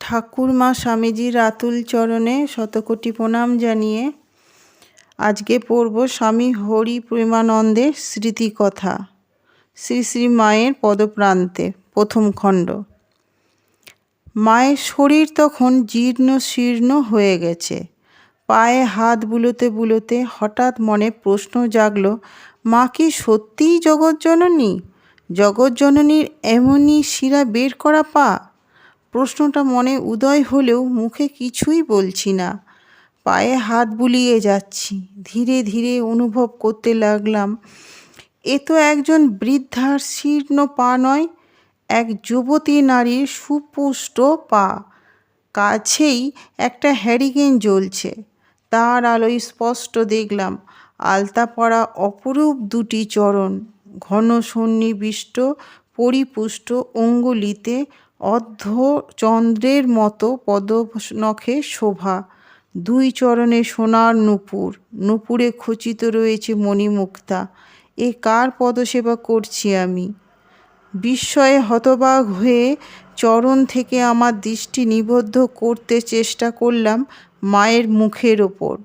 ঠাকুরমা স্বামীজির আতুল চরণে শতকোটি প্রণাম জানিয়ে আজকে পড়ব স্বামী হরি প্রেমানন্দের স্মৃতিকথা। শ্রী শ্রী মায়ের পদপ্রান্তে, প্রথম খণ্ড। মায়ের শরীর তখন জীর্ণ শীর্ণ হয়ে গেছে। পায়ে হাত বুলোতে বুলোতে হঠাৎ মনে প্রশ্ন জাগল, মা কি সত্যিই জগৎজননী? জগৎজননীর এমনই শিরা বের করা পা? প্রশ্নটা মনে উদয় হলেও মুখে কিছুই বলছি না। পায়ে হাত বুলিয়ে যাচ্ছি। ধীরে ধীরে অনুভব করতে লাগলাম, এ তো একজন বৃদ্ধার শীর্ণ পা নয়, এক যুবতী নারীর সুপুষ্ট পা। কাছেই একটা হ্যারিকেন জ্বলছে, তার আলোয় স্পষ্ট দেখলাম আলতা পরা অপরূপ দুটি চরণ, ঘন সন্নিবিষ্ট পরিপুষ্ট অঙ্গুলিতে অর্ধচন্দ্রের মতো পদনখে শোভা। দুই চরণে সোনার নূপুর, নূপুরে খচিত রয়েছে মণিমুক্তা। এ কার পদসেবা করছি আমি? বিস্ময়ে হতবাক হয়ে চরণ থেকে আমার দৃষ্টি নিবদ্ধ করতে চেষ্টা করলাম মায়ের মুখের ওপর।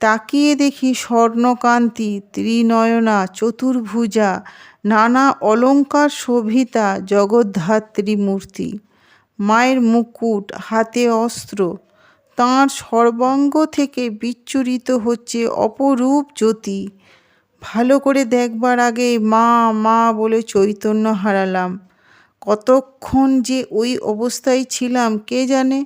তাকিয়ে দেখি স্বর্ণকান্তি, ত্রিনয়না, চতুর্ভুজা, নানা অলঙ্কার শোভিতা জগদ্ধাত্রী মূর্তি। মায়ের মুকুট, হাতে অস্ত্র, তাঁর সর্বাঙ্গ থেকে বিচ্ছুরিত হচ্ছে অপরূপ জ্যোতি। ভালো করে দেখবার আগে মা মা বলে চৈতন্য হারালাম। কতক্ষণ যে ওই অবস্থায় ছিলাম কে জানে।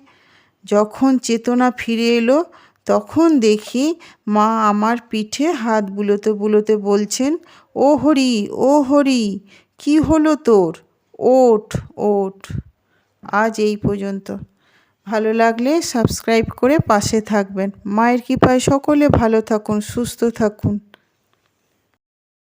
যখন চেতনা ফিরে এলো তখন দেখি মা আমার পিঠে হাত বুলোতে বুলোতে বলছেন, ও হরি, ও হরি, কি হলো তোর? ওঠ ওঠ। আজ এই পর্যন্ত। ভালো লাগলে সাবস্ক্রাইব করে পাশে থাকবেন। মায়ের কৃপায় সকলে ভালো থাকুন, সুস্থ থাকুন।